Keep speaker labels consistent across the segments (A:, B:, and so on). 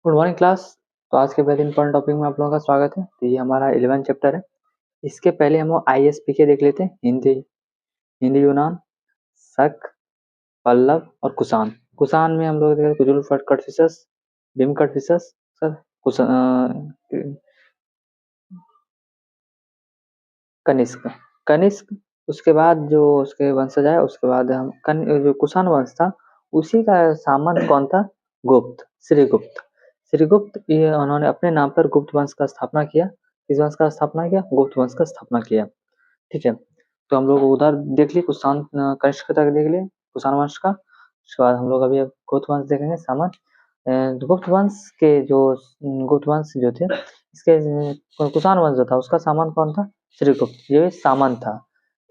A: Good morning class. तो आज के पहले इंपॉर्टेंट टॉपिक में आप लोगों का स्वागत है। तो ये हमारा 11 चैप्टर है। इसके पहले हम आईएसपी के देख लेते हैं। हिंदी हिंदी यूनान, शक, पल्लव और कुषाण। कुषाण में हम लोग देखे Kujula Kadphises, Bhim Kadphises, sir Kanishka Kanishka. उसके बाद जो उसके वंशज आए, उसके बाद जो कुषाण वंश था उसी का सामंत कौन था? गुप्त, श्रीगुप्त। श्रीगुप्त ये उन्होंने अपने नाम पर गुप्त वंश का स्थापना किया। किस वंश का स्थापना किया? गुप्त वंश का स्थापना किया। ठीक है, तो हम लोग उधर देख लिए कुषाण कनिष्क तक देख लिए कुषाण वंश का। उसके बाद हम लोग अभी गुप्त वंश देखेंगे सामंत। गुप्त वंश के जो गुप्त वंश जो थे इसके कुषाण वंश जो था उसका सामंत कौन था? श्रीगुप्त, ये सामंत था।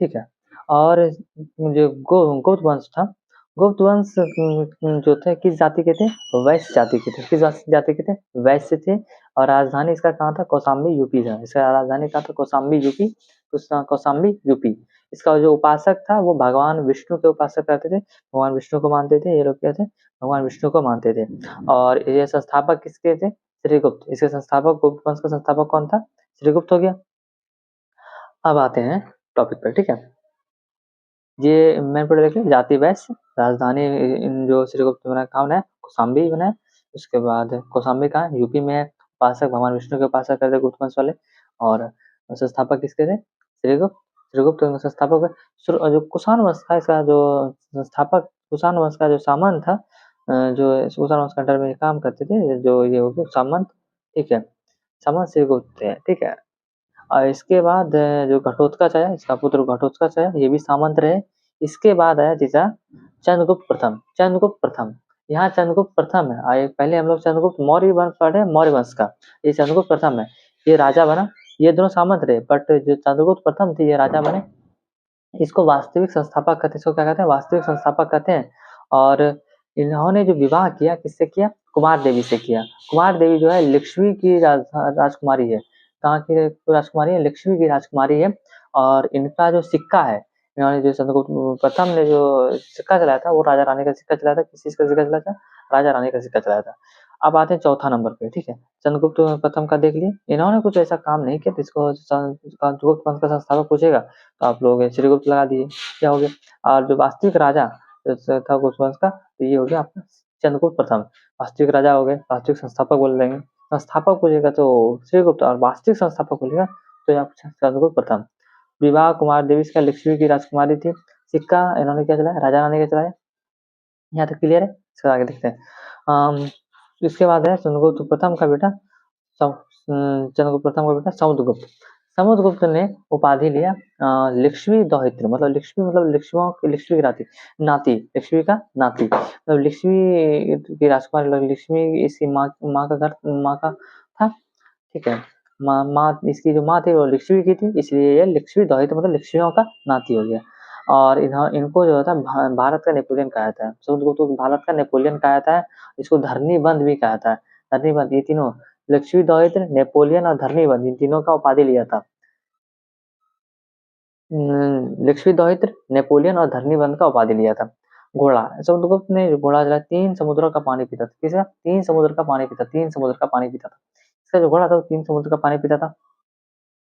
A: ठीक है, और जो गुप्त वंश था, गुप्त वंश जो थे किस जाति के थे? वैश्य जाति के थे। किस जाति के थे? वैश्य थे। और राजधानी इसका कहाँ था? कौशाम्बी यूपी था। इसका राजधानी कहाँ था? कौशाम्बी यूपी। कौशाम्बी यूपी। इसका जो उपासक था वो भगवान विष्णु के उपासक रहते थे। भगवान विष्णु को मानते थे ये लोग। क्या थे? भगवान विष्णु को मानते थे। और ये संस्थापक किसके थे? श्रीगुप्त। इसके संस्थापक, गुप्त वंश का संस्थापक कौन था? श्रीगुप्त हो गया। अब आते हैं टॉपिक पर। ठीक है, ये मैंने पढ़े देखे जाति वैश्य, राजधानी जो श्रीगुप्त बना कौन है? कौशाम्बी बना है। उसके बाद कौशाम्बी कहाँ है? यूपी में है। उपासक भगवान विष्णु के उपासक करते गुप्त वंश वाले। और संस्थापक किसके थे? श्रीगुप्त। श्रीगुप्त संस्थापक है। जो कुषाण वंश था इसका जो संस्थापक, कुषाण वंश का जो सामंत था, जो कुषाण वंश के अंडर में काम करते थे, जो ये हो गए सामंत। ठीक है, सामंत श्रीगुप्त थे। ठीक है, और इसके बाद जो घटोत्कच आया, इसका पुत्र घटोत्कच आया, ये भी सामंत रहे। इसके बाद आया तीसरा चंद्रगुप्त प्रथम। चंद्रगुप्त प्रथम, यहाँ चंद्रगुप्त प्रथम है। पहले हम लोग चंद्रगुप्त मौर्य वंश पढ़े, मौर्य वंश का। ये चंद्रगुप्त प्रथम है, ये राजा बना। ये दोनों सामंत रहे, बट जो चंद्रगुप्त प्रथम थे ये राजा बने। इसको वास्तविक संस्थापक कहते हैं। इसको क्या कहते हैं? वास्तविक संस्थापक कहते हैं। और इन्होंने जो विवाह किया किससे किया? कुमार देवी से किया। कुमार देवी जो है लक्ष्मी की राजकुमारी है। कहाँ की राजकुमारी है? लक्ष्मी की राजकुमारी है। और इनका जो सिक्का है, इन्होंने जो चंद्रगुप्त प्रथम ने जो सिक्का चलाया था वो राजा रानी का सिक्का चलाया था। किस चीज का सिक्का चलाया था? राजा रानी का सिक्का चलाया था। अब आते हैं चौथा नंबर पे। ठीक है, चंद्रगुप्त प्रथम का देख लिए। इन्होंने कुछ ऐसा काम नहीं किया जिसको चंद्रगुप्त वंश का संस्थापक पूछेगा तो आप लोग श्रीगुप्त लगा दिए। क्या हो गया? और जो वास्तविक राजा जो था गुप्त वंश का, तो ये हो गया आपका चंद्रगुप्त प्रथम। वास्तविक राजा हो गए, वास्तविक संस्थापक बोल देंगे। संस्थापक पूछेगा तो श्रीगुप्त, और वास्तविक संस्थापक बोलेगा तो आप चंद्रगुप्त प्रथम। विवाह कुमार देवी का लक्ष्मी की राजकुमारी थी। सिक्का इन्होंने क्या चलाया? राजा रानी का चलाया। यहाँ तक क्लियर है? इसके आगे देखते हैं। इसके बाद है चंद्रगुप्त प्रथम का बेटा चंद्रगुप्त प्रथम का बेटा समुद्रगुप्त। समुद्रगुप्त ने उपाधि लिया लक्ष्मी दौहित्र। मतलब लक्ष्मी, मतलब लक्ष्मी की नाती, लक्ष्मी का नाती, मतलब लक्ष्मी की राजकुमारी। लक्ष्मी इसकी माँ का घर, माँ का था। ठीक है, माँ इसकी जो माँ थी वो लक्ष्मी की थी, इसलिए ये लक्ष्मी दौहित्र मतलब लक्ष्मियों का नाती हो गया। और इनको जो था भारत का नेपोलियन कहा जाता है। समुद्रगुप्त को भारत का नेपोलियन कहा जाता है। इसको धरणीबंध भी कहा जाता है। धरणीबंध, ये तीनों लक्ष्मी दौहित्र, नेपोलियन और धरणीबंध, इन तीनों का उपाधि लिया था। लक्ष्मी दौहित्र, नेपोलियन और धरणीबंध का उपाधि लिया था। घोड़ा, समुद्रगुप्त ने घोड़ा चलाया। 3 समुद्रों का पानी पीता था। किसका? 3 समुद्र का पानी पीता, 3 समुद्र का पानी पीता था। इसका जो घोड़ा था वो 3 समुद्र का पानी पीता था।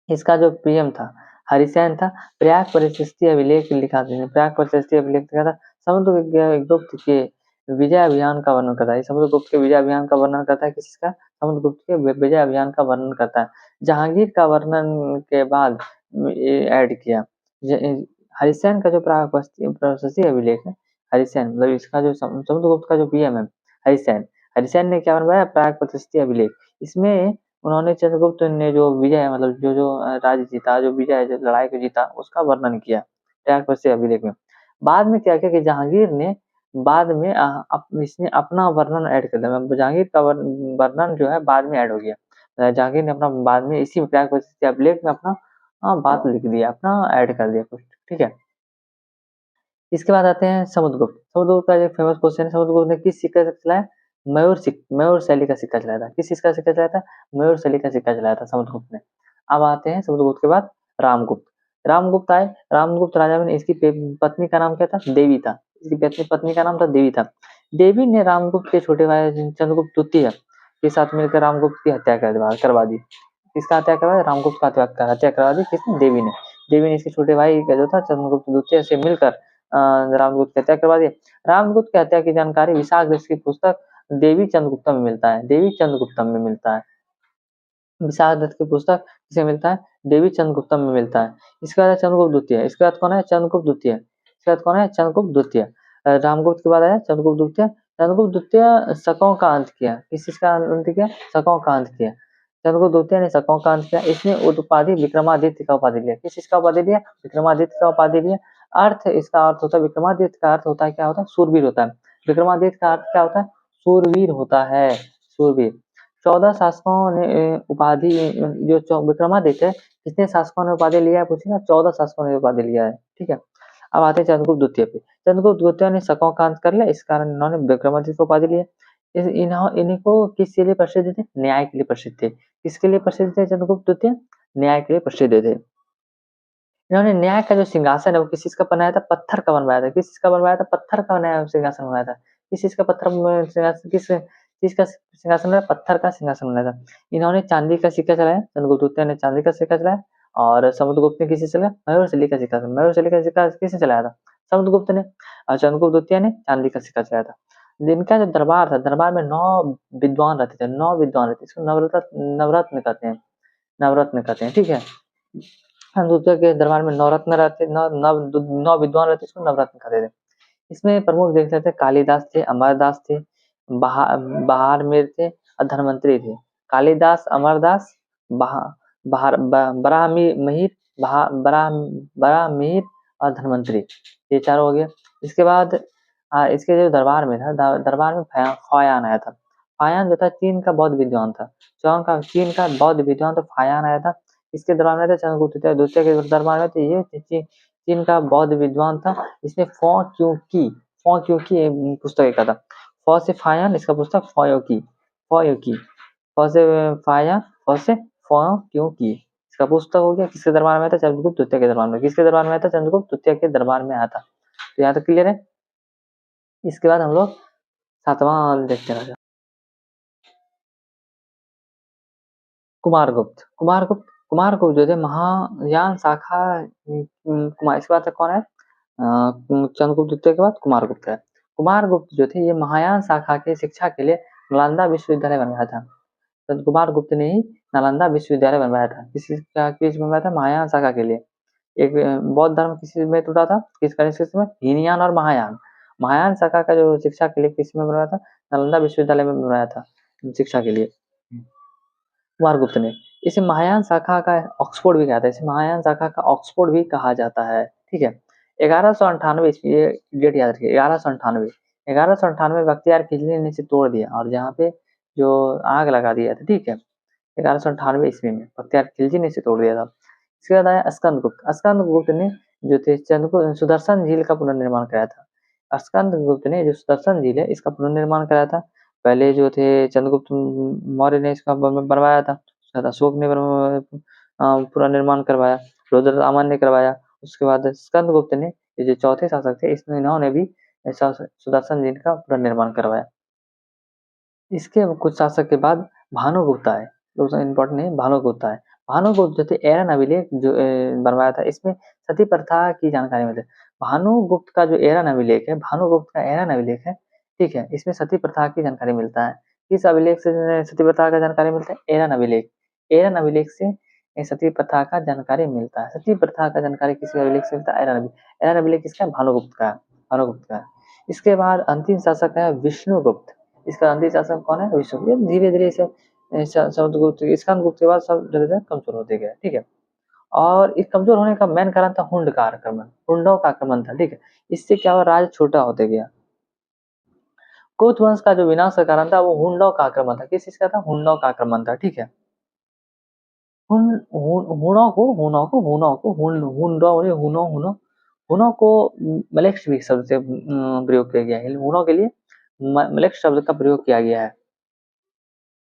A: इसका जो पीएम था हरिसेन था। प्रयाग परिशिष्टि अभिलेख लिखा था। प्रयाग परिशिष्टि अभिलेख लिखा था। समुद्रगुप्त के विजय अभियान का वर्णन करता है। समुद्रगुप्त के विजय अभियान का वर्णन करता है। किसका? समुद्रगुप्त के विजय अभियान का वर्णन करता है। जहांगीर का वर्णन के बाद ऐड किया। हरिसेन का जो प्राग प्रशस्ति अभिलेख है, हरिसेन मतलब इसका जो समुद्रगुप्त का जो पीएम है हरिसेन, हरिसेन ने क्या बनवाया? प्राग प्रशस्ति अभिलेख। इसमें उन्होंने चंद्रगुप्त ने जो विजय मतलब जो राज्य जीता, जो विजय जो लड़ाई को जीता उसका वर्णन किया त्याग प्रशस्ति अभिलेख में। बाद में क्या किया कि जहांगीर ने बाद में इसने अपना वर्णन ऐड कर दिया। जहांगीर का वर्णन जो है बाद में ऐड हो गया। जहांगीर ने अपना बाद में इसी त्याग प्रशस्ति अभिलेख में अपना बात लिख दिया, अपना ऐड कर दिया कुछ। ठीक है, इसके बाद आते हैं समुद्रगुप्त। समुद्रगुप्त का एक फेमस क्वेश्चन है, समुद्रगुप्त ने किस सिक्का चलाया? मयूर शैली का सिक्का चलाया था। किस चीज का सिक्का चलाया था? मयूर शैली का सिक्का चलाया था समुद्रगुप्त ने। अब आते हैं समुद्रगुप्त के बाद रामगुप्त। रामगुप्त आए, रामगुप्त राजा में इसकी पत्नी का नाम क्या था? देवी था। इसकी पत्नी का नाम था देवी था। देवी ने रामगुप्त के छोटे भाई चंद्रगुप्त द्वितीय के साथ मिलकर रामगुप्त की हत्या करवा दी। किसका हत्या करवा दी? रामगुप्त का हत्या करवा दी। किसने? देवी ने। देवी ने इसके छोटे भाई का जो था चंद्रगुप्त द्वितीय से मिलकर रामगुप्त की हत्या करवा दी। रामगुप्त की हत्या की जानकारी विशाख की पुस्तक देवी चंद्रगुप्तम में मिलता है। देवी चंद्रगुप्तम में मिलता है। विशाख दत्त की पुस्तक किसे मिलता है? देवी चंद्रगुप्तम में मिलता है। इसके बाद चंद्रगुप्त द्वितीय। इसके बाद कौन है? चंद्रगुप्त द्वितीय। इसके बाद कौन है? चंद्रगुप्त द्वितीय। रामगुप्त के बाद आया चंद्रगुप्त द्वितीय। चंद्रगुप्त द्वितीय शकों का अंत किया। किस चीज का अंत किया? शकों का अंत किया। चंद्रगुप्त द्वितीय ने शकों का अंत किया। इसने उपाधि विक्रमादित्य का उपाधि लिया। किस चीज का उपाधि लिया? विक्रमादित्य का उपाधि लिया। इसका अर्थ होता है विक्रमादित्य का अर्थ होता है क्या होता है? शूरवीर होता है। विक्रमादित्य का अर्थ क्या होता है? शूरवीर होता है। शूरवीर। 14 शासकों ने उपाधि जो विक्रमादित्य है, कितने शासकों ने उपाधि लिया है पूछेगा? 14 शासकों ने उपाधि लिया है। ठीक है। अब आते हैं चंद्रगुप्त द्वितीय पे। चंद्रगुप्त द्वितीय ने शकों का अंत कर लिया, इस कारण इन्होंने विक्रमादित्य को उपाधि लिया। इनको किसके लिए प्रसिद्ध थे? न्याय के लिए प्रसिद्ध थे। किसके लिए प्रसिद्ध थे चंद्रगुप्त द्वितीय? न्याय के लिए प्रसिद्ध थे। इन्होंने न्याय का जो सिंहासन है वो किस चीज का बनाया था? पत्थर का बनवाया था। किस चीज का बनवाया था? पत्थर का नया सिंहासन बनाया था। किस चीज का पत्थर सिंहासन? किस चीज का सिंहासन बनाया? पत्थर का सिंहासन बनाया था। इन्होंने चांदी का सिक्का चलाया। चंद्रगुप्त द्वितीय ने चांदी का सिक्का चलाया और समुद्रगुप्त ने किसी चलाया? मयूरशिली का सिक्का। मयूरशिली का सिक्का किसने चलाया था? समुद्रगुप्त ने। और चंद्रगुप्त द्वितीय ने चांदी का सिक्का चलाया था। जिनका जो दरबार था, दरबार में 9 विद्वान रहते थे। 9 विद्वान रहते थे। इसको नवरत्न कहते हैं। नवरत्न कहते हैं। ठीक है। दूसरे के दरबार में नवरत्न रहते, नौ विद्वान रहते, इसको नवरत्न कहते थे। इसमें प्रमुख देख सकते हैं कालिदास थे, अमरदास थे, बहारमीर थे और धनवंतरी थे। कालिदास, अमरदास, बराहमीर, बराहमीर और धनवंतरी, ये चारों हो गया। इसके बाद इसके जो दरबार में था, दरबार में फायान आया था। फायान जो था चीन का बौद्ध विद्वान था। चीन का बौद्ध विद्वान तो फायान आया था। इसके दरबार में थे चंद्रगुप्त द्वितीय के दरबार में थे ये चीन का बौद्ध विद्वान था। इसने फौ क्यों की पुस्तक लिखा था। फौ से फायान, इसका पुस्तक फौ की, फौ से फायान, फौ से फौ क्यों की, इसका पुस्तक हो गया। किसके दरबार में था? चंद्रगुप्त द्वितीय के दरबार में। किसके दरबार में था? चंद्रगुप्त द्वितीय के दरबार में आया था। तो यहाँ तक क्लियर है। इसके बाद हम लोग 7वां देखते हैं। कुमारगुप्त जो थे महायान शाखा कुमार, इसके बाद कौन है? चंद्रगुप्त द्वितीय के बाद कुमारगुप्त है। कुमारगुप्त जो थे ये महायान शाखा के शिक्षा के लिए नालंदा विश्वविद्यालय बनवाया था। तो कुमारगुप्त ने ही नालंदा विश्वविद्यालय बनवाया था। किस बनवाया था? महायान शाखा के लिए। एक बौद्ध धर्म किस में टूटा था? किस में? हीनयान और महायान। महायान शाखा का जो शिक्षा के लिए किस में बनवाया था? नालंदा विश्वविद्यालय में बनवाया था शिक्षा के लिए कुमारगुप्त ने। इसे महायान शाखा का ऑक्सफोर्ड भी कहते हैं। इसे महायान शाखा का ऑक्सफोर्ड भी कहा जाता है। ठीक है। 1198 ये डेट याद रखिए। 1198 बख्तियार खिलजी ने इसे तोड़ दिया और जहाँ पे जो आग लगा दिया था। ठीक है। 1198 ईस्वी में बख्तियार खिलजी ने इसे तोड़ दिया था। इसके बाद आया स्कंदगुप्त ने जो थे सुदर्शन झील का पुनर्निर्माण कराया था। स्कंदगुप्त ने जो सुदर्शन झील है इसका पुनर्निर्माण कराया था। पहले जो थे चंद्रगुप्त मौर्य ने इसका बनवाया था। अशोक ने पूरा निर्माण करवाया। रुद्रदामन ने करवाया। उसके बाद स्कंदगुप्त ने, ये जो चौथे शासक थे, इसमें इन्होंने भी सुदर्शन झील का पूरा निर्माण करवाया। इसके कुछ शासक के बाद भानुगुप्त आए। दोस्तों इंपॉर्टेंट है, भानुगुप्त आए। भानुगुप्त जो थे एरन अभिलेख जो बनवाया था, इसमें सती प्रथा की जानकारी मिलती है। भानुगुप्त का जो एरन अभिलेख है, भानुगुप्त का एरन अभिलेख है, ठीक है, इसमें सती प्रथा की जानकारी मिलता है। किस अभिलेख से सती प्रथा का जानकारी मिलता है? एरन अभिलेख। एरन अभिलेख से सती प्रथा का जानकारी मिलता है। सती प्रथा का जानकारी किसी अभिलेख से मिलता है? एरन अभिलेख। एरन अभिलेख किसका? भानुगुप्त का। भानुगुप्त का। इसके बाद अंतिम शासक है विष्णुगुप्त। इसका अंतिम शासक कौन है? विष्णुगुप्त। धीरे धीरे से समुद्रगुप्त, स्कंदगुप्त के बाद सब धीरे-धीरे कमजोर होते गए। ठीक है। और इस कमजोर होने का मेन कारण था हुंड का आक्रमण। हुंडों का आक्रमण था। ठीक है। इससे क्या हुआ? राज्य छोटा होते गया। कुछ वंश का जो विनाश का कारण था वो हुंडों का आक्रमण था। किस चीज का था? हुंडों का आक्रमण था। ठीक है। हुनों को मलेक्ष भी शब्द से प्रयोग किया गया है। हुनों के लिए मलेक्ष शब्द का प्रयोग किया गया है।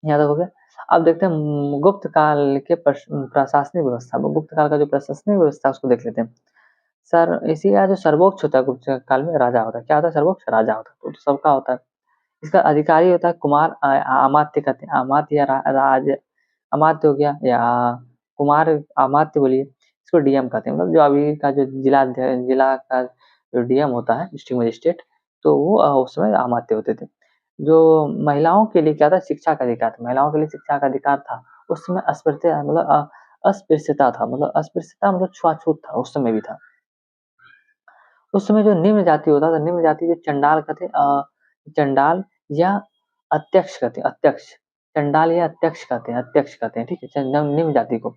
A: यहाँ तक हो गया। अब देखते हैं गुप्त काल के प्रशासनिक व्यवस्था। गुप्त काल का जो प्रशासनिक व्यवस्था उसको देख लेते हैं। सर इसी का जो सर्वोच्च होता है गुप्त काल में राजा होता है। क्या होता है? सर्वोच्च राजा होता है। तो सबका होता है। इसका अधिकारी होता है कुमार अमात्य कहते हैं, अमात्य या राज अमात्य हो गया या कुमार अमात्य बोलिए, इसको डीएम कहते हैं। मतलब जो अभी का जो जिला का जो डीएम होता है डिस्ट्रिक्ट मजिस्ट्रेट, तो वो उसमें अमात्य होते थे। जो महिलाओं के लिए क्या था, शिक्षा का अधिकार था, महिलाओं के लिए शिक्षा का अधिकार था। उस समय अस्पृश्यता मतलब अस्पृश्यता था, मतलब अस्पृश्यता मतलब छुआछूत था, उस समय भी था। उस समय जो निम्न जाति होता था, निम्न जाति जो चंडाल कहते, चंडाल या अध्यक्ष कहते हैं, अध्यक्ष चंडाल या अध्यक्ष कहते हैं, ठीक है, निम्न जाति को।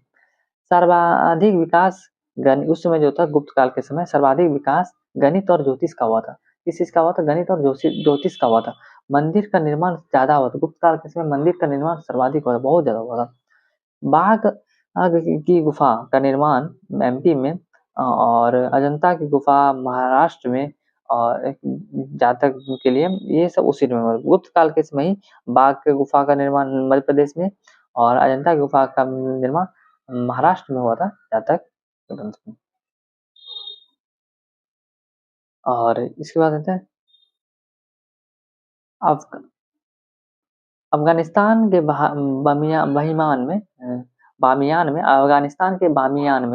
A: सर्वाधिक विकास उस समय जो था गुप्त काल के समय सर्वाधिक विकास गणित और ज्योतिष का हुआ था। किस चीज का हुआ था? गणित और ज्योतिष का हुआ था। मंदिर का निर्माण ज्यादा हुआ था गुप्त काल के समय, मंदिर का निर्माण सर्वाधिक हुआ था, बहुत ज्यादा हुआ था। बाघ की गुफा का निर्माण एमपी में और अजंता की गुफा महाराष्ट्र में और जातक के लिए ये सब उसी में हुआ। गुप्त काल के समय ही बाघ की गुफा का निर्माण मध्य प्रदेश में और अजंता की गुफा का निर्माण महाराष्ट्र में हुआ था जातक ग्रंथ में। और इसके बाद आते हैं अफगानिस्तान के बामियान में अफगानिस्तान के बामियान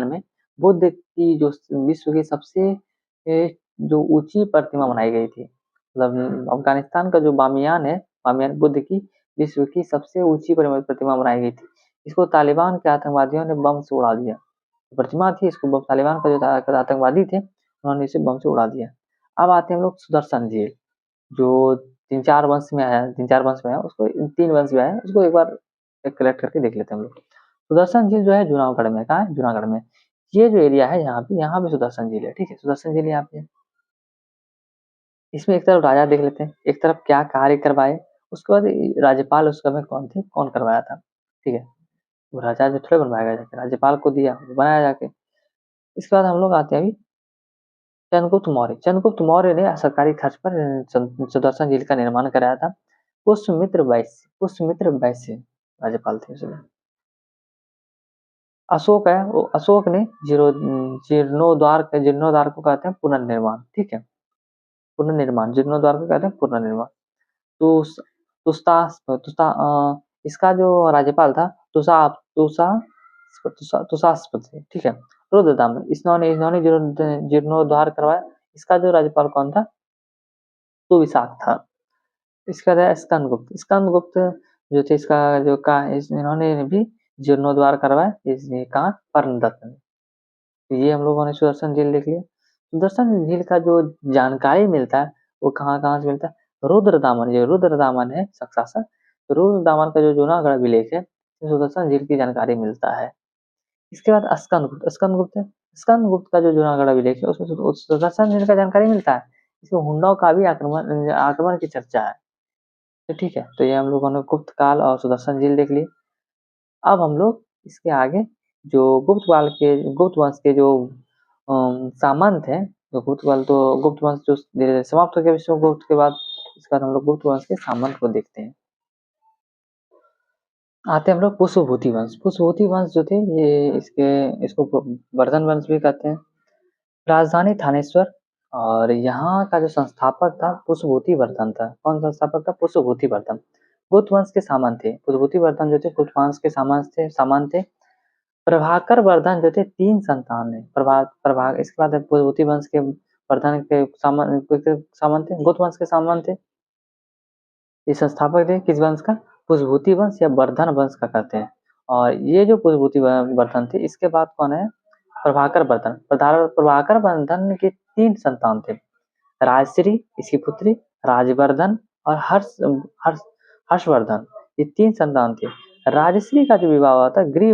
A: में बुद्ध की जो विश्व की सबसे जो ऊंची प्रतिमा बनाई गई थी। मतलब अफगानिस्तान का जो बामियान बुद्ध की विश्व की सबसे ऊंची प्रतिमा बनाई गई थी। इसको तालिबान के आतंकवादियों ने बम से उड़ा दिया। प्रतिमा थी, इसको तालिबान का जो आतंकवादी थे उन्होंने इसे बम से उड़ा दिया। अब आते हैं हम लोग सुदर्शन झील, जो तीन चार वंश में है, उसको 3 वंश में है, उसको एक बार कलेक्ट करके देख लेते हैं हम लोग। सुदर्शन झील जो है जूनागढ़ में, कहाँ है? जूनागढ़ में। ये जो एरिया है यहाँ पे सुदर्शन झील है, ठीक है, सुदर्शन झील यहाँ पे है। इसमें एक तरफ राजा देख लेते हैं, एक तरफ क्या कार्य करवाए, उसके बाद राज्यपाल उस समय कौन थे, कौन करवाया था, ठीक है। वो राजा जो थोड़े बनवाएगा जाके, राज्यपाल को दिया, बनाया जाके। इसके बाद हम लोग आते हैं अभी चंद्रगुप्त मौर्य ने सरकारी खर्च पर सुदर्शन झील का निर्माण कराया था। पुष्यमित्र वैश्य राज्यपाल थे उसमें। अशोक है, वो अशोक ने जीर्णोद्वार को कहते हैं पुनर्निर्माण, ठीक है, पुनर्निर्माण, जीर्णोद्वार को कहते हैं पुनर्निर्माण। तुस तुस्ता तुस्ता इसका जो राज्यपाल था तुषास्पद, ठीक है। रुद्रदामन, इन्होंने जीर्णोद्धार करवाया। इसका जो राज्यपाल कौन था? सुविशाख था। इसका था स्कंदगुप्त जो थे, इसका जो का इन्होंने भी जीर्णोद्धार करवाया, इसने कहा पर्णदत्त ने। ये हम लोगों ने सुदर्शन झील देख लिया। सुदर्शन झील का जो जानकारी मिलता है वो कहाँ कहाँ से मिलता है? रुद्रदामन है शासक, रुद्रदामन का जो जूनागढ़ अभिलेख है सुदर्शन झील की जानकारी मिलता है। इसके बाद स्कंदगुप्त का जो जूनागढ़ अभिलेख है उसमें सुदर्शन झील का जानकारी मिलता है। इसमें हुंडाओं का भी आक्रमण की चर्चा है, तो ठीक है। तो ये हम लोगों ने गुप्त काल और सुदर्शन झील देख लिए। अब हम लोग इसके आगे जो गुप्त वंश के जो सामंत है, तो गुप्त वंश जो धीरे धीरे समाप्त हो गया विष्णुगुप्त के बाद, इसके बाद हम लोग गुप्त वंश के सामंत को देखते हैं। आते हैं हम लोग पुष्पभूति वंश जो थे ये इसको वर्धन वंश भी कहते हैं। राजधानी थानेश्वर और यहाँ का जो संस्थापक था पुष्पभूति वर्धन था। कौन संस्थापक था? पुष्पभूति वर्धन। गुप्त वंश के सामंत थे पुष्पभूति वर्धन जो थे, गुप्त वंश के सामंत थे। प्रभाकर वर्धन जो थे 3 संतान है। इसके बाद पुष्पभूति वंश के वर्धन के सामंत थे, गुप्त वंश के सामंत थे। ये संस्थापक थे किस वंश का? पुष्पभूति वंश या वर्धन वंश का कहते हैं। और ये जो पुष्पभूति वर्धन थे, इसके बाद कौन है? प्रभाकर वर्धन के 3 संतान थे, राजश्री इसकी पुत्री, राजवर्धन और हर्षवर्धन, ये 3 संतान थे। राजश्री का जो विवाह हुआ था गृह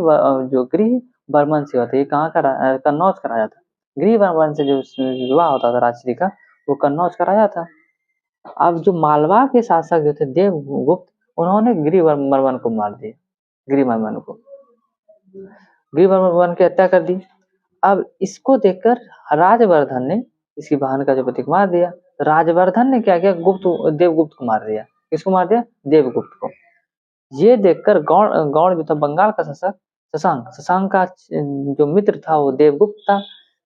A: बर्मन से हुआ था। ये कहाँ का? कन्नौज का राजा था। गृह बर्मन से जो विवाह होता था राजश्री का, वो कन्नौज का राजा था। अब जो मालवा के शासक जो थे देवगुप्त, उन्होंने गिरि वर्मन को मार दिया, गिरि वर्मन की हत्या कर दी। अब इसको देखकर राजवर्धन ने इसकी बहन का जो पति को मार दिया। राजवर्धन ने क्या किया? देवगुप्त को मार दिया। किसको मार दिया? देवगुप्त को। ये देखकर गौड़ जो था बंगाल का शासक शशांक का जो मित्र था वो देवगुप्त था।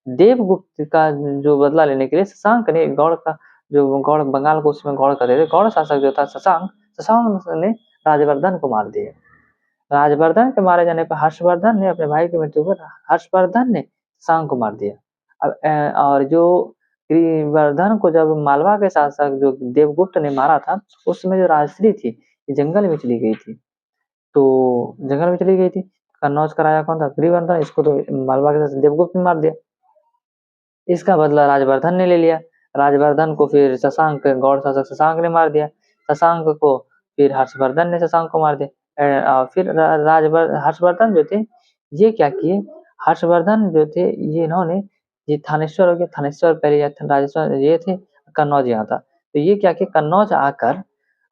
A: देवगुप्त का जो बदला लेने के लिए शशांक ने गौड़ का जो गौड़ बंगाल को उसमें गौड़ करते थे, गौड़ शासक जो था शशांक, शशांक ने राजवर्धन को मार दिया। राजवर्धन के मारे जाने पर हर्षवर्धन ने अपने भाई की मृत्यु पर हर्षवर्धन ने शशांक को मार दिया। अब और जो गिरिवर्धन को जब मालवा के शासक जो देवगुप्त ने मारा था, उसमें जो राजश्री थी ये जंगल में चली गई थी। तो जंगल में चली गई थी, कन्नौज का राजा कौन था? गिरिवर्धन। इसको तो मालवा के शासक देवगुप्त ने मार दिया। इसका बदला राजवर्धन ने ले लिया। राजवर्धन को फिर शशांक, गौड़ शासक शशांक ने मार दिया। शशांक को फिर हर्षवर्धन ने शशांक को मार दिया। फिर हर्षवर्धन जो थे ये क्या किए, हर्षवर्धन जो थे ये इन्होंने ये थानेश्वर हो गया, थानेश्वर पहले राजेश्वर ये थे, कन्नौज यहाँ था। तो ये क्या किया, कन्नौज आकर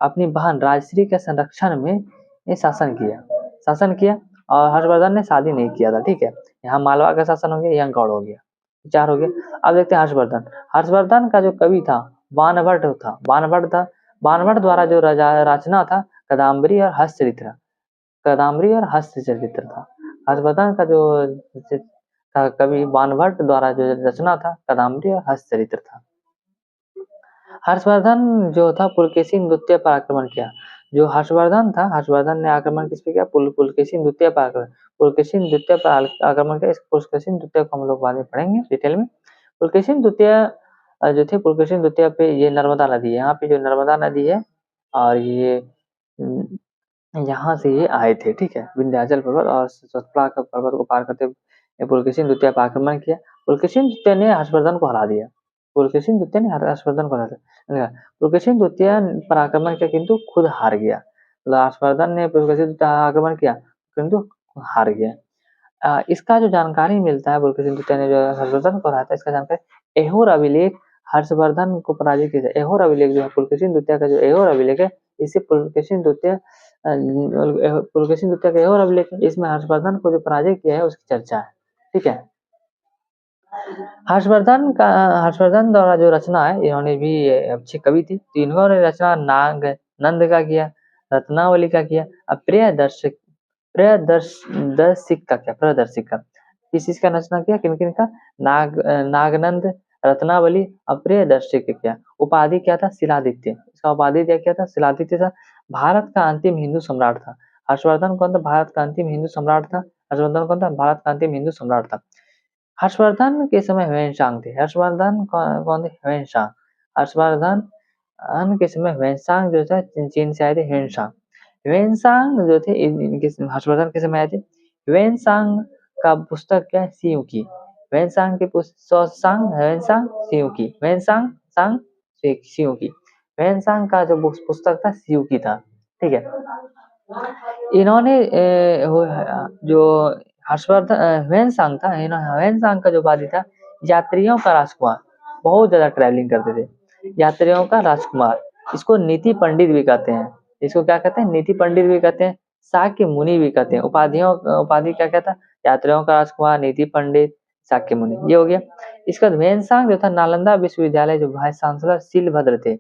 A: अपनी बहन राजश्री के संरक्षण में ये शासन किया। और हर्षवर्धन ने शादी नहीं किया था, ठीक है। यहाँ मालवा का शासन हो गया, यहाँ गौड़ हो गया, 4 हो गया। अब देखते हैं हर्षवर्धन। हर्षवर्धन का जो कवि था बाणभट्ट था। बाणभट्ट द्वारा जो रचना था कादम्बरी और हस्तचरित्र था। हर्षवर्धन का जो कवि बाणभट्ट द्वारा जो रचना था कादम्बरी और हस्तचरित्र था। हर्षवर्धन जो था पुलकेशिन द्वितीय पर आक्रमण किया। जो हर्षवर्धन था, हर्षवर्धन ने आक्रमण किस पे किया? पुलकेशिन द्वितीय पर आक्रमण। पुलकेशिन द्वितीय पर आक्रमण किया। इस पुलकेशिन द्वितीय को हम लोग बाद में पढ़ेंगे डिटेल में। पुलकेशिन द्वितीय जो थे, पुलकेशिन द्वितीय पे ये नर्मदा नदी है, यहाँ पे जो नर्मदा नदी है और ये यहाँ से ये आए थे, ठीक है। विंध्याचल पर्वत और सतपुड़ा का पर्वत को पार करते हुए पुलकेशिन द्वितीय पर आक्रमण किया। पुलकेशिन द्वितीय ने हर्षवर्धन को हरा दिया। पुलकेशिन द्वितीय ने हर्षवर्धन को हरा दिया। पुलकेशिन द्वितीय पर आक्रमण किया किंतु खुद हार गया। हर्षवर्धन ने पुलकेशिन द्वितीय आक्रमण किया किंतु हार गया। इसका जो जानकारी मिलता है, पुलकेशिन द्वितीय ने जो हर्षवर्धन को हराया था, इसका जानकारी ऐहोर अभिलेख हर्षवर्धन को पराजित किया। ऐहोर अभिलेख जो है पुलकेशिन द्वितीय का जो ऐहोर अभिलेख है, इसे पुलकेशिन द्वितीय का ऐहोर अभिलेख है। इसमें हर्षवर्धन को जो पराजय किया है उसकी चर्चा है, ठीक है। हर्षवर्धन द्वारा जो रचना है, इन्होंने भी अच्छे कवि थे, तो इन्होंने रचना नाग नंद का किया, रत्नावली का किया। अब प्रियदर्शिक का किस चीज का रचना किया, किन किन का? नागनंद, रत्नावली, अप्रियदर्शिक का किया। उपाधि क्या था? शिलादित्य। इसका उपाधि क्या था? शिलादित्य था। भारत का अंतिम हिंदू सम्राट था। हर्षवर्धन कौन था? भारत का अंतिम हिंदू सम्राट था। हर्षवर्धन कौन था? भारत का अंतिम हिंदू सम्राट था। हर्षवर्धन के समय ह्वेनसांग थे। हर्षवर्धन कौन थे? ह्वेनसांग। हर्षवर्धन के समय ह्वेनसांग जो था चीन से आए थे। ह्वेनसांग जो थे इनके हर्षवर्धन के समय आए थे। ह्वेनसांग का पुस्तक क्या है? सियुकी। ह्वेनसांग के ह्वेनसांग का जो पुस्तक था सियुकी था, ठीक है। इन्होंने जो हर्षवर्धन ह्वेनसांग का जो उपाधि था यात्रियों का राजकुमार, बहुत ज्यादा ट्रैवलिंग करते थे, यात्रियों का राजकुमार। इसको नीति पंडित भी कहते हैं। इसको क्या कहते हैं? नीति पंडित भी कहते हैं, शाक्य मुनि भी कहते हैं। उपाधि क्या कहता है? यात्रियों का राजकुमार, नीति पंडित, शाक्य मुनि, ये हो गया। इसका ह्वेनसांग जो था नालंदा विश्वविद्यालय जो वाइस चांसलर शीलभद्र थे,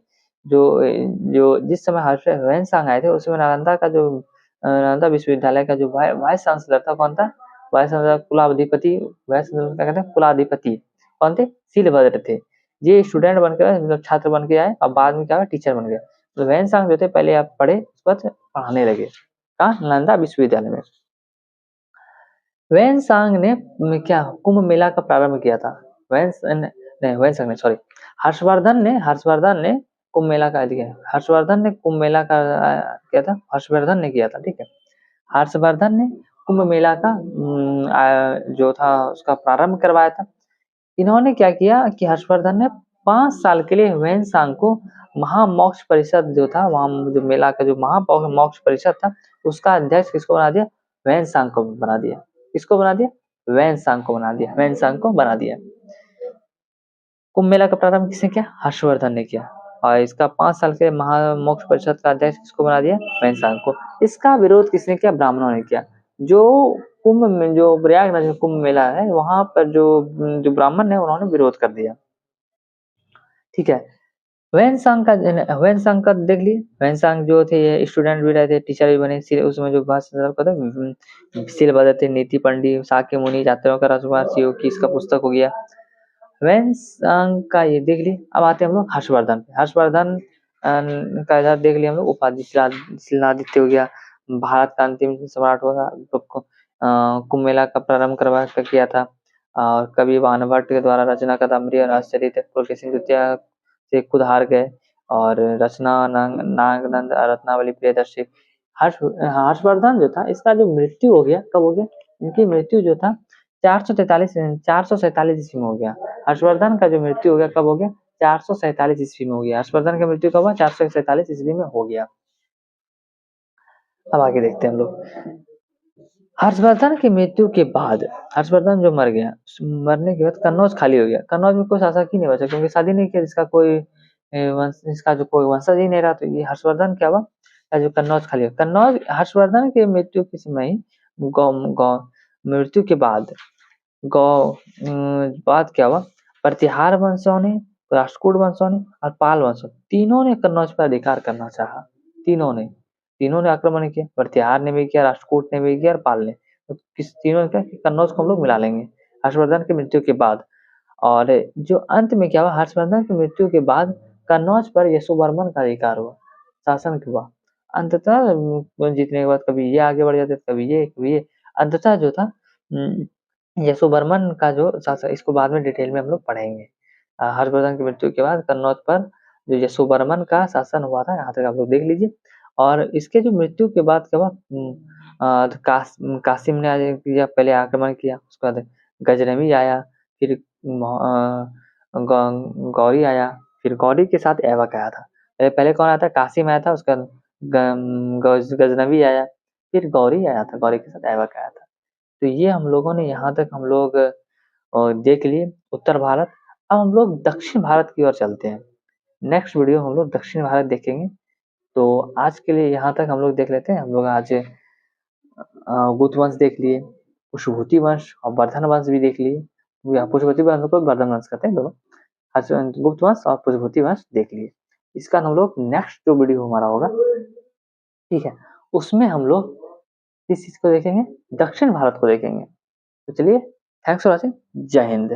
A: जो जिस समय ह्वेनसांग आए थे उस समय नालंदा विश्वविद्यालय का जो वाइस चांसलर था, कौन था? वाइस चांसलर कुलाधिपति, वाइस चांसलर क्या कहते हैं? कुलाधिपति कौन थे? शीलभद्र थे। ये स्टूडेंट बनकर, मतलब छात्र बन के आए और बाद में क्या हुआ? टीचर बन गए। तो ह्वेनसांग जो थे पहले आप पढ़े, उसके बाद पढ़ाने लगे कहाँ? नालंदा विश्वविद्यालय में। ह्वेनसांग ने क्या कुंभ मेला का प्रारंभ किया था? हर्षवर्धन ने कुंभ मेला का हर्षवर्धन ने कुंभ मेला का किया था। हर्षवर्धन ने किया था, ठीक है। हर्षवर्धन ने कुंभ मेला का जो था उसका प्रारंभ करवाया था। इन्होंने क्या किया कि हर्षवर्धन ने 5 साल के लिए ह्वेनसांग को महामोक्ष परिषद जो था, वहां जो मेला का जो महामोक्ष परिषद था, उसका अध्यक्ष किसको बना दिया? ह्वेनसांग को बना दिया। किसको बना दिया? ह्वेनसांग को बना दिया। कुंभ मेला का प्रारंभ किसने किया? हर्षवर्धन ने किया। और इसका 5 साल के महामोक्ष परिषद का अध्यक्ष किसको बना दिया? ह्वेनसांग को। इसका विरोध किसने किया? ब्राह्मणों ने किया। जो कुंभ में, जो प्रयागराज में कुंभ मेला है, वहां पर जो ब्राह्मण है उन्होंने विरोध कर दिया, ठीक है। ह्वेनसांग का देख लिए। ह्वेनसांग जो थे स्टूडेंट भी रहे थे, टीचर भी बने। उसमें जो शीलभद्र थे, नीति पंडित, शाक्य मुनि, यात्रियों का राजकुमार, सियुकी, इसका पुस्तक हो गया। वेन्स का ये देख लिए। अब आते हैं हम लोग हर्षवर्धन पे। हर्षवर्धन का इधर देख लिया हम लोग। उपाधि शिलादित्य हो गया, भारत का अंतिम सम्राट होगा, कुंभ मेला का प्रारंभ करवा किया था, और कवि बाणभट्ट के द्वारा रचना कादम्बरी और राजचरित पुलकेशिन द्वितीय से खुद हार गए, और रचना नागनंद रत्नावली प्रियदर्शी। हर्षवर्धन जो था, इसका जो मृत्यु हो गया, कब हो गया? इनकी मृत्यु जो था 447 ईस्वी में हो गया। हर्षवर्धन का जो मृत्यु हो गया, कब हो गया? 447 ईस्वी में हो गया। हर्षवर्धन की मृत्यु कब हुआ? 447 ईस्वी में हो गया। अब आगे देखते हैं हम लोग। हर्षवर्धन की मृत्यु के बाद, हर्षवर्धन जो मर गया, मरने के बाद कन्नौज खाली हो गया। कन्नौज में कोई शासक ही नहीं बचा, क्योंकि शादी नहीं किया, इसका कोई इसका जो कोई वंशज ही नहीं रहा, तो ये हर्षवर्धन क्या हुआ? जो कन्नौज खाली हो, कन्नौज हर्षवर्धन के मृत्यु के समय ही मृत्यु के बाद बात क्या हुआ? प्रतिहार वंशों ने, राष्ट्रकूट वंशों ने और पाल वंशों, तीनों ने कन्नौज पर अधिकार करना चाहा। तीनों ने आक्रमण किया। प्रतिहार ने भी किया, राष्ट्रकूट ने भी किया और पाल ने। तो किस तीनों ने क्या? कन्नौज को हम लोग मिला लेंगे हर्षवर्धन की मृत्यु के बाद। और जो अंत में क्या हुआ? हर्षवर्धन की मृत्यु के बाद कन्नौज पर यशोवर्मन का अधिकार हुआ, शासन हुआ। अंततः जीतने के बाद कभी ये आगे बढ़ जाते, कभी ये। अंततः जो था यशोवर्मन का जो शासन, इसको बाद में डिटेल में हम लोग पढ़ेंगे। हर्षवर्धन की मृत्यु के बाद कन्नौज पर जो यशोवर्मन का शासन हुआ था, यहाँ तक आप लोग देख लीजिए। और इसके जो मृत्यु के बाद क्या हुआ? कासिम ने पहले आक्रमण किया, उसके बाद गजनवी आया, फिर गौरी आया, फिर गौरी के साथ ऐबक आया था। पहले कौन आया था? कासिम आया था, उसका गजनवी आया, फिर गौरी आया था, गौरी के साथ ऐबक आया था। तो ये हम लोगों ने यहाँ तक हम लोग देख लिए उत्तर भारत। अब हम लोग दक्षिण भारत की ओर चलते हैं। नेक्स्ट वीडियो हम लोग दक्षिण भारत देखेंगे। तो आज के लिए यहाँ तक हम लोग देख लेते हैं। हम लोग आज गुप्त वंश देख लिए, पुष्यभूति वंश और वर्धन वंश भी देख लिए। पुष्यभूति वंश को वर्धन वंश कहते हैं दोनों। आज गुप्त वंश और पुष्यभूति वंश देख लिए। इसका हम लोग नेक्स्ट जो वीडियो हमारा होगा, ठीक है, उसमें हम लोग किस चीज को देखेंगे? दक्षिण भारत को देखेंगे। तो चलिए, थैंक्स फॉर वॉचिंग। जय हिंद।